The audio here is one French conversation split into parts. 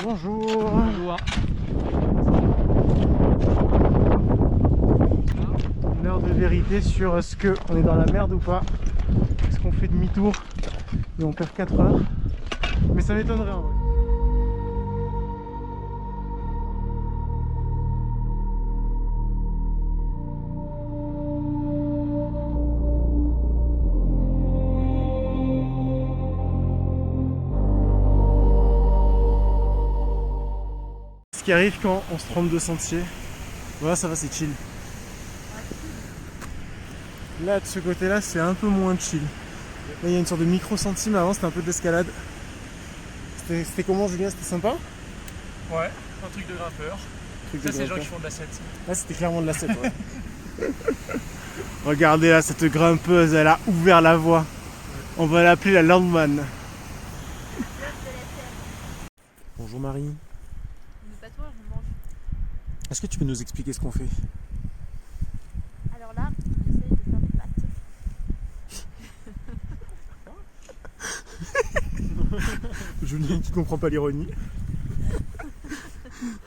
Bonjour. Bonjour. L'heure de vérité sur est-ce qu'on est dans la merde ou pas. Est-ce qu'on fait demi-tour et on perd 4 heures. Mais ça m'étonnerait en vrai. Ce qui arrive quand on se trompe de sentier. Voilà, ça va, c'est chill. Là, de ce côté-là, c'est un peu moins chill. Là, il y a une sorte de micro-sentier, mais avant, c'était un peu de l'escalade. C'était comment, Julien? C'était sympa? Ouais, un truc de grimpeur. Ça, c'est les gens qui font de la 7. Là, c'était clairement de la 7, ouais. Regardez là, cette grimpeuse, elle a ouvert la voie. On va l'appeler la Landman. Bonjour Marie. Mais pas toi, je mange. Est-ce que tu peux nous expliquer ce qu'on fait? Alors là, on essaye de faire des pâtes. Julien qui comprend pas l'ironie.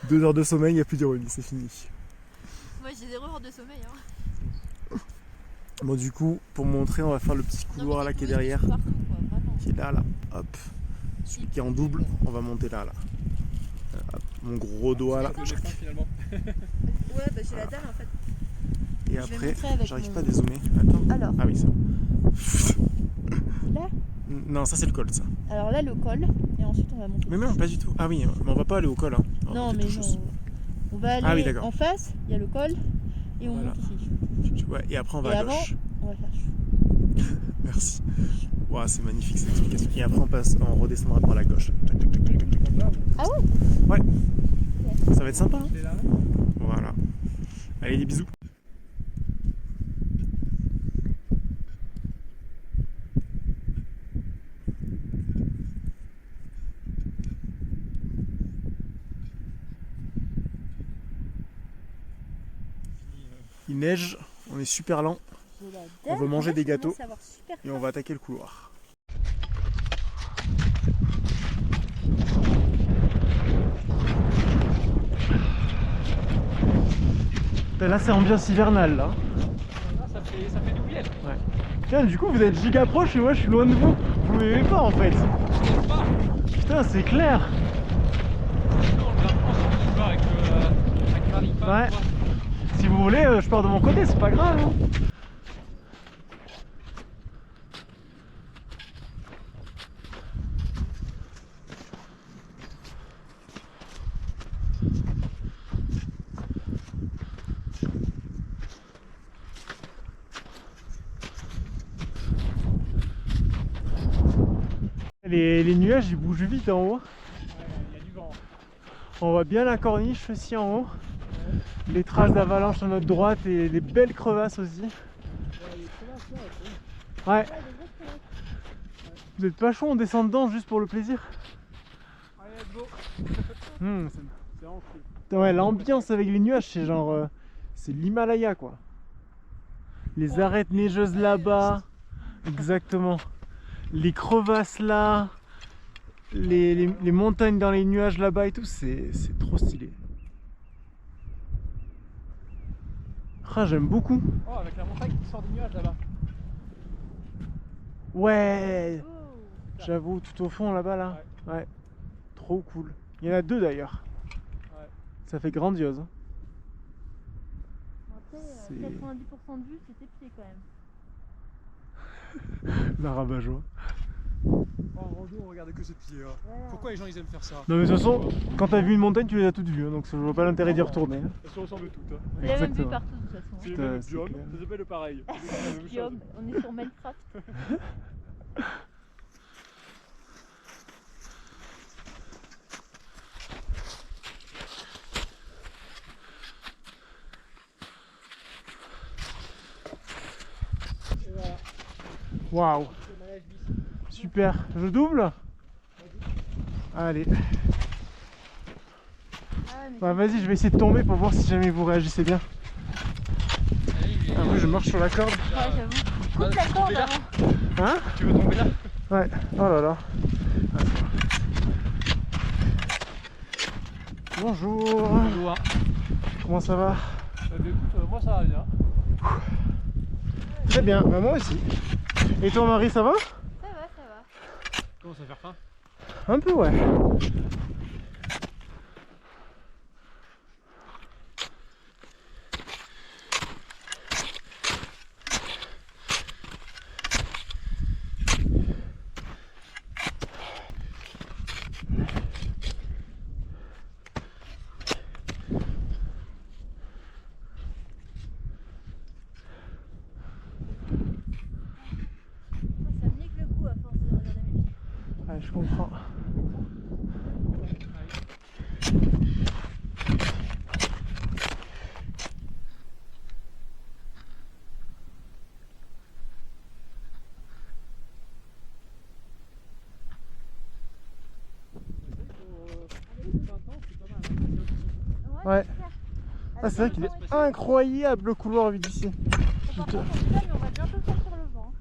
2 heures de sommeil, il n'y a plus d'ironie, c'est fini. Moi j'ai 0 heures de sommeil. Hein. Bon, du coup, pour montrer, on va faire le petit couloir là qui est derrière. Partout, quoi, vraiment. Qui est là, là. Hop. Celui qui est en double, on va monter là, là. Hop. Mon gros doigt là. Finalement. Ouais, bah j'ai la dalle en fait. Et Je vais après, montrer avec j'arrive mon- pas à dézoomer. Attends. Alors. Ah oui, ça. Là. Non, ça c'est le col, ça. Alors là, le col, et ensuite on va monter. Mais non, pas du tout. Ah oui, mais on va pas aller au col. Hein. On va Non, monter mais tout juste. non. On va aller Ah oui, d'accord. en face, il y a le col, et on Voilà. monte ici. Ouais, et après on va Et à avant, gauche. on va faire. Merci. Wow, c'est magnifique cette explication. Et après on redescendra par la gauche. Tac, tac, tac, tac, tac, tac. Ah ouais? Ouais. Ça va être sympa. Hein. C'est là. Voilà. Allez, des bisous. Il neige, on est super lent J'ai la On dalle. veut manger En fait, des je gâteaux. commence à avoir super et on faim. va attaquer le couloir. Là c'est ambiance hivernale là. Là, ça fait du miel. Ouais. Tiens, du coup vous êtes giga proche et moi je suis loin de vous. Vous m'aimez pas en fait. Pas. Putain, c'est clair. Non, on le grimpe ensemble, tu vois, avec Marie. Ouais. Si vous voulez, je pars de mon côté, c'est pas grave. Hein. Les nuages ils bougent vite en haut. Ouais, il y a du vent. On voit bien la corniche aussi en haut. Les traces d'avalanche à notre droite et les belles crevasses aussi. Ouais. Vous êtes pas chaud, on descend dedans juste pour le plaisir? Allez, let's go. C'est ouais, l'ambiance avec les nuages, c'est genre... c'est l'Himalaya quoi. Les arêtes neigeuses là-bas. Exactement. Les crevasses là. Les montagnes dans les nuages là-bas et tout, c'est trop stylé. Ah, j'aime beaucoup. Oh, avec la montagne qui sort des nuages là-bas. Ouais, Oh. j'avoue, tout au fond là-bas là. Ouais. Trop cool. Il y en a 2 d'ailleurs. Ouais. Ça fait grandiose. Hein. Après, C'est- 90% de vue, c'était pied quand même. La rabat-joie. En rando, on regardait que ce pied. Hein. Voilà. Pourquoi les gens ils aiment faire ça? Non mais de toute façon, quand t'as vu une montagne, tu les as toutes vues, hein, donc je vois pas l'intérêt d'y retourner. Hein. Elles se ressemblent toutes. Hein. C'est la même vue Exactement. partout de toute façon. C'est Putain, le même c'est biome, clair. ça s'appelle pareil. C'est la même chose. Biome, on est sur Minecraft. Et voilà. Waouh, C'est le manège bis. super. Je double? Allez. Ah, mais Bah vas-y, je vais essayer de tomber pour voir si jamais vous réagissez bien. Allez, il est- Après, je marche sur la corde. ouais, j'avoue. Ah, Coupe tu la veux corde tomber là? avant. Hein? Tu veux tomber là? Ouais. Oh là là. Bonjour. Bonjour. Comment ça va? Bah, écoute, moi ça va bien. Très bien, bah, moi aussi. Et toi Marie, ça va? Ça va, ça va. Comment ça faire faim? Un peu ouais. Ça me nique le cou à force de regarder mes pieds. Ouais, je comprends. Ouais. Super. Ah, c'est vrai qu'il est incroyable le couloir vu d'ici. Par contre, on dit pas, mais on va bientôt sortir le vent.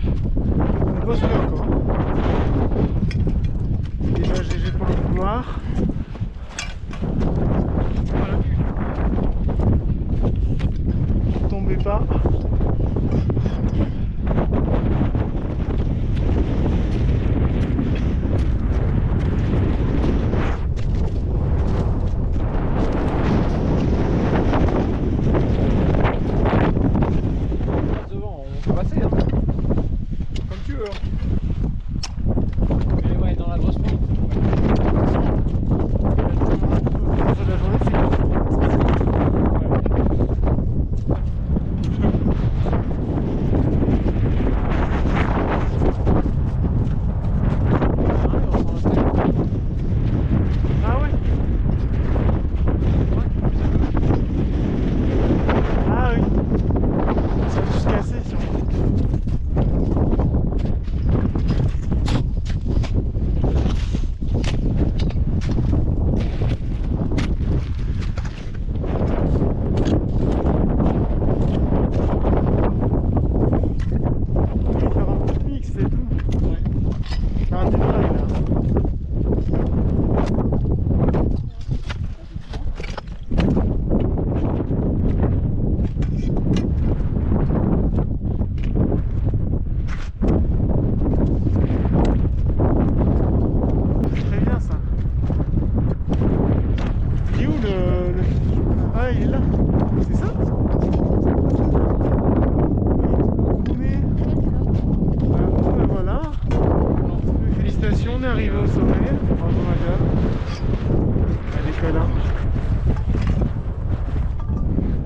On bosse bien encore. Déjà GG pour le couloir. Tombez pas. Devant, on peut passer hein. Comme tu veux. Mais ouais, dans la grosse pente. La journée, c'est ah ouais. Ah oui. Ça va jusqu'à assez sûrement. On va faire un pique-nique, c'est tout. Faire un détail là. Très bien ça. Il est où le... Ah il est là. C'est ça? On est... Bon ben voilà. Félicitations, on est arrivé au sommet. Bravo madame. Allez câlin.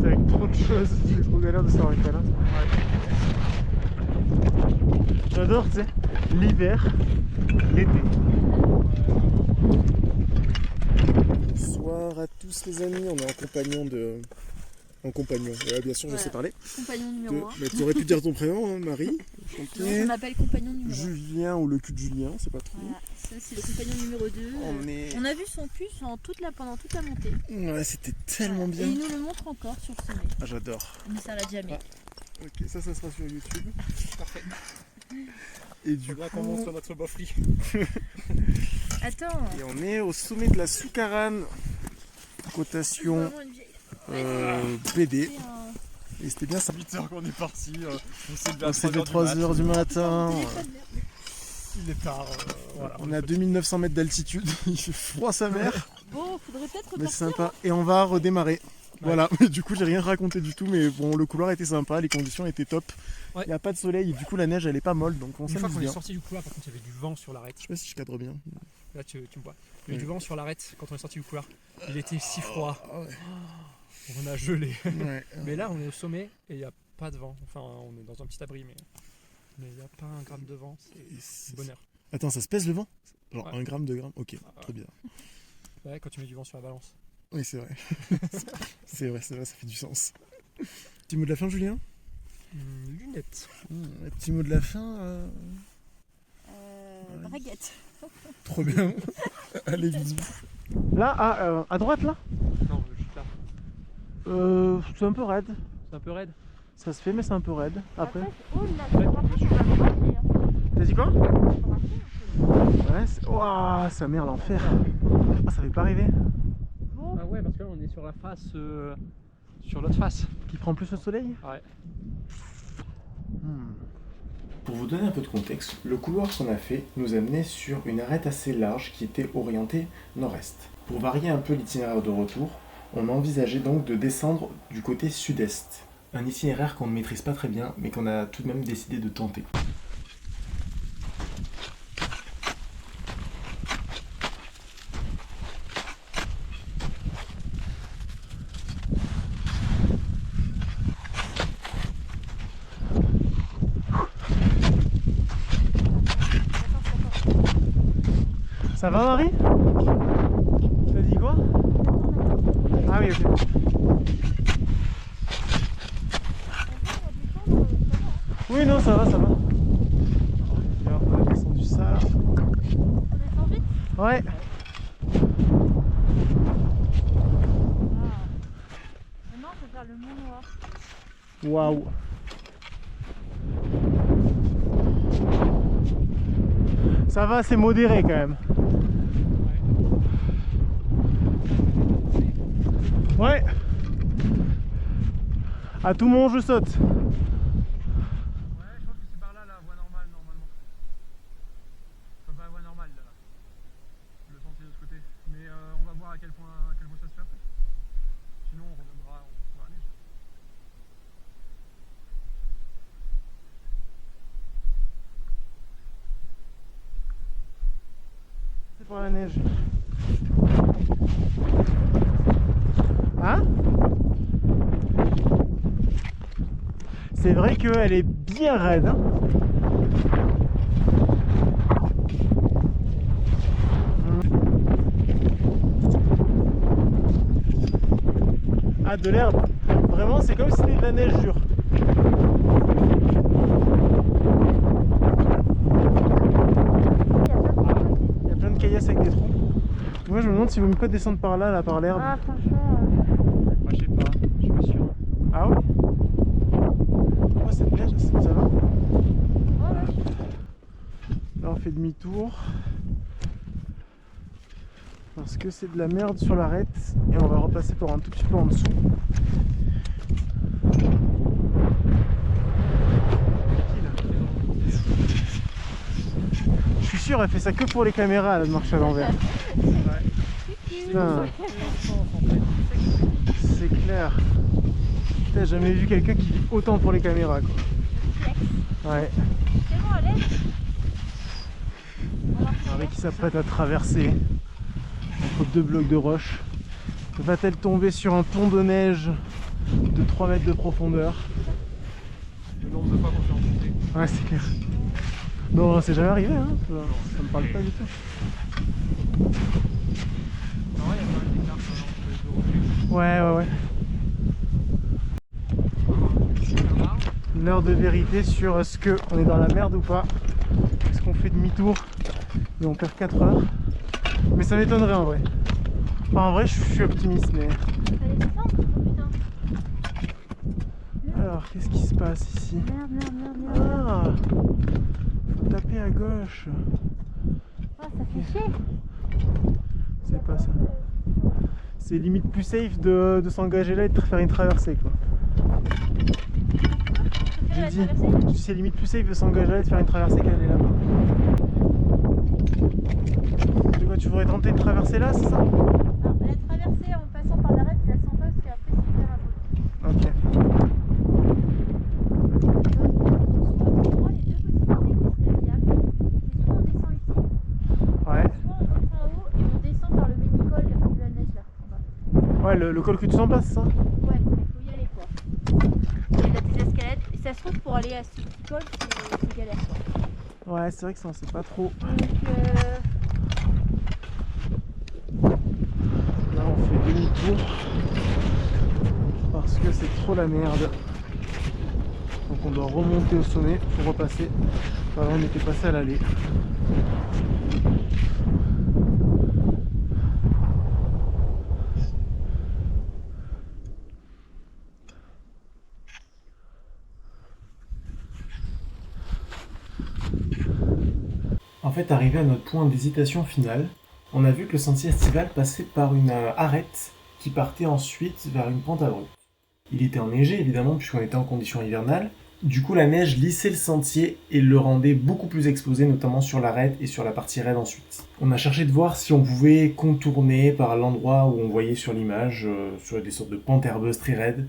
C'est avec trop de choses, c'est trop galère de se faire un câlin. J'adore, tu sais, l'hiver, l'été. Bonsoir à tous les amis, on est en compagnon de... En compagnon, bien sûr je sais parler. Compagnon numéro 1. Mais tu aurais pu dire ton prénom, hein, Marie. Je m'appelle compagnon numéro 1. Julien ou le cul de Julien, c'est pas trop. Voilà, ça c'est le compagnon numéro 2. On a vu son cul pendant toute la montée. Ouais, c'était tellement Et bien. il nous le montre encore sur le sommet. Ah, j'adore. Mais ça l'a jamais. Ok, ça sera sur YouTube. Parfait. Et du Faudra coup, qu'on monte sur notre bofli. Attends. et on est au sommet de la Soucarane. Cotation Vraiment une vieille- PD. C'est un- Et c'était bien ça. 8h qu'on est parti. On s'est levé On à s'est levé 3h 3h du matin. téléphone, merde. Il est tard. Voilà. On est à 2900 mètres d'altitude. Il fait froid sa mère. Bon, faudrait peut-être Mais repartir. c'est sympa. Et on va redémarrer. Voilà, du coup j'ai rien raconté du tout, mais bon, le couloir était sympa, les conditions étaient top. Il Ouais. n'y a pas de soleil et du coup la neige elle est pas molle, donc on Une fois s'amuse qu'on est bien. sorti du couloir, par contre, il y avait du vent sur l'arête. Je sais pas si je cadre bien. Là, tu me vois. Il y avait du vent sur l'arête quand on est sorti du couloir. Il était si froid. Ah ouais. On a gelé. Ouais. Mais là, on est au sommet et il n'y a pas de vent. Enfin, on est dans un petit abri, mais il n'y a pas un gramme de vent. C'est bonheur. Attends, ça se pèse le vent? Genre Ouais. 1 gramme, 2 grammes? Ok, Ah, très bien. Ouais, quand tu mets du vent sur la balance. Oui, c'est vrai. C'est vrai, ça fait du sens. Petit mot de la fin, Julien? Lunettes. Petit mot de la fin. Braguette. Trop bien. Allez, bisous. Là, à droite, là? Non, juste là. C'est un peu raide. C'est un peu raide. Ça se fait, mais c'est un peu raide. Après. Oh là, tu te rapproches, on va brasser, hein. T'as dit quoi? On va brasser un peu. Ouais, ouah, sa mère, l'enfer. Ah, ça fait pas rêver. Bon, Ah ouais, parce que là on est sur la face, sur l'autre face. Qui prend plus le soleil? Ouais. Pour vous donner un peu de contexte, le couloir qu'on a fait nous amenait sur une arête assez large qui était orientée nord-est. Pour varier un peu l'itinéraire de retour, on a envisagé donc de descendre du côté sud-est. Un itinéraire qu'on ne maîtrise pas très bien, mais qu'on a tout de même décidé de tenter. Ça va, Marie? T'as dit quoi? Ah oui, ok. Oui, non, ça va, ça va. Bien, on a descendu ça là. on descend vite. Ouais. Maintenant, on peut faire le mont noir. Waouh. Ça va, c'est modéré quand même. Ouais. À tout moment, je saute. Ouais, je pense que c'est par là la voie normale normalement. Enfin, pas la voie normale là. Le sentier de ce côté. Mais on va voir à quel point ça se fait après. Sinon on reviendra sur la neige. C'est pour la neige. Hein? C'est vrai qu'elle est bien raide. Hein? Ah, de l'herbe. Vraiment, c'est comme si c'était de la neige dure. Il y a plein de caillasses avec des trous. Moi, je me demande si vous me pas descendre par là, par l'herbe. Ah, franchement. Moi je sais pas, je suis pas sûr. Ah ouais? Moi, cette neige, ça va? Ouais. Là, on fait demi-tour. Parce que c'est de la merde sur l'arête. Et on va repasser par un tout petit peu en dessous. Je suis sûr, elle fait ça que pour les caméras, là, de marcher à l'envers. Putain, c'est clair. Putain, j'ai jamais vu quelqu'un qui vit autant pour les caméras, quoi. Ouais. C'est bon, allez. Marie qui s'apprête à traverser entre deux blocs de roche. Va-t-elle tomber sur un pont de neige de 3 mètres de profondeur? Le nombre de fois qu'on s'est enfoncé. Ouais, c'est clair. Non, c'est jamais arrivé, hein. Ça me parle pas du tout. Non, il y a quand même des cartes entre les deux rochers. Ouais. L'heure de vérité sur est-ce qu'on est dans la merde ou pas. Est-ce qu'on fait demi-tour et on perd 4 heures? Mais ça m'étonnerait en vrai. Enfin, en vrai, je suis optimiste, mais... Allez, descendre. Oh putain. Alors, qu'est-ce qui se passe ici? Merde. Ah! Faut taper à gauche. Ah, ça fait chier. C'est pas ça. C'est limite plus safe de s'engager là et de faire une traversée, quoi. J'ai dit, c'est limite plus safe de s'engager là et de faire une traversée qu'aller là-bas. De quoi, tu voudrais tenter de traverser là, c'est ça? La traversée en passant par l'arête, je la sens pas parce qu'après c'est hyper à Ok. Pour moi, les deux possibilités qui seraient viables, c'est soit on descend ici, Ouais. soit on monte en haut et on descend par le ménicol de la neige là, en bas. Ouais, le col que tu sens pas, c'est ça? Ouais, il faut y aller quoi. Il y a des escalades et ça se trouve pour aller à ce petit col, c'est galère quoi. Ouais, c'est vrai que ça, on sait pas trop. Donc Là, on fait demi-tour. On part parce que c'est trop la merde. Donc on doit remonter au sommet pour repasser. Enfin, on était passé à l'allée. En fait, arrivé à notre point d'hésitation finale, on a vu que le sentier estival passait par une arête qui partait ensuite vers une pente abrupte. Il était enneigé évidemment puisqu'on était en conditions hivernales. Du coup, la neige lissait le sentier et le rendait beaucoup plus exposé, notamment sur l'arête et sur la partie raide ensuite. On a cherché de voir si on pouvait contourner par l'endroit où on voyait sur l'image, sur des sortes de pentes herbeuses très raides.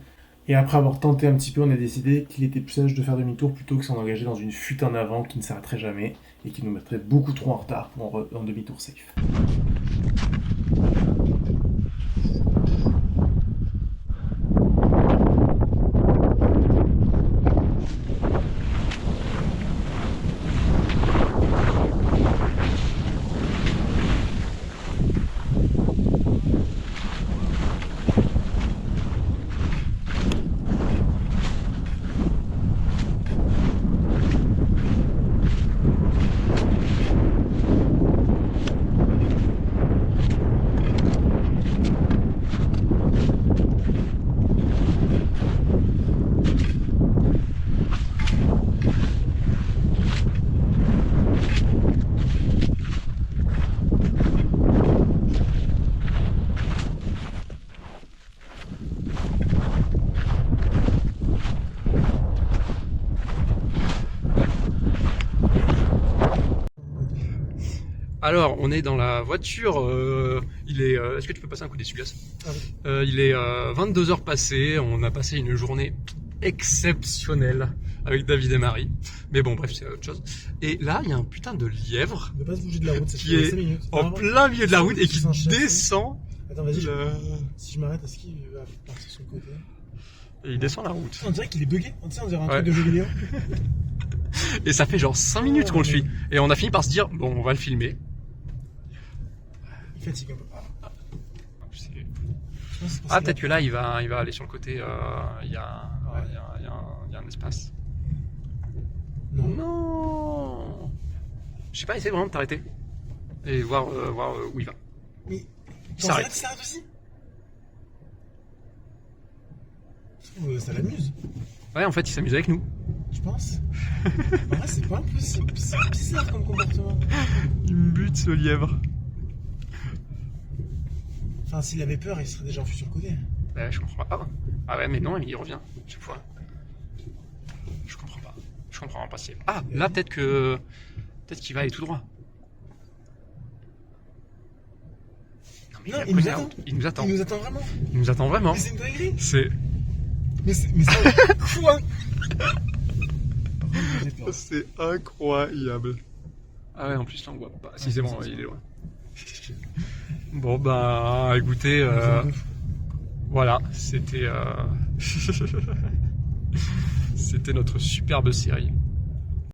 Et après avoir tenté un petit peu, on a décidé qu'il était plus sage de faire demi-tour plutôt que s'en engager dans une fuite en avant qui ne s'arrêterait jamais et qui nous mettrait beaucoup trop en retard pour un demi-tour safe. Alors, on est dans la voiture, il est... Est-ce que tu peux passer un coup d'essuie-glace? Il est 22h passées, on a passé une journée exceptionnelle avec David et Marie. Mais bon, bref, c'est autre chose. Et là, il y a un putain de lièvre Ne pas se bouger de la route, ça qui fait est 5 minutes. en plein milieu de la route et qui descend. Attends, vas-y, le- si je m'arrête, est-ce qu'il va partir sur le côté? Et il descend la route. On dirait qu'il est bugué, on dirait un Ouais. truc de jeu vidéo. Et ça fait genre 5 minutes qu'on le suit. Et on a fini par se dire, bon, on va le filmer. Il fatigue un peu. C'est- Je pense que c'est parce Ah, qu'il peut-être que là, il va aller sur le côté. Il y a un espace. Non. Non. Je sais pas, essaye vraiment de t'arrêter et voir où il va. Mais. Il T'en s'arrête. s'arrête aussi? Je trouve ça l'amuse, Ouais, en fait, il s'amuse avec nous. je pense. En vrai, c'est pas impossible. C'est bizarre comme comportement. Il me bute ce lièvre. Enfin, s'il avait peur, il serait déjà enfui sur le côté. Ouais, je comprends pas. Ah ouais, mais non, il revient chaque fois. Je comprends pas. Je comprends pas. Ah, là, peut-être qu'il va aller tout droit. Non, mais Non, a il nous connu la attend. route. Il nous attend. Il nous attend vraiment. Il nous attend vraiment. Mais c'est une dinguerie. C'est Mais c'est quoi? J'ai peur. C'est incroyable. Ah ouais, en plus là on voit pas. Si c'est bon, il est loin. Bon bah écoutez, voilà, c'était c'était notre superbe série.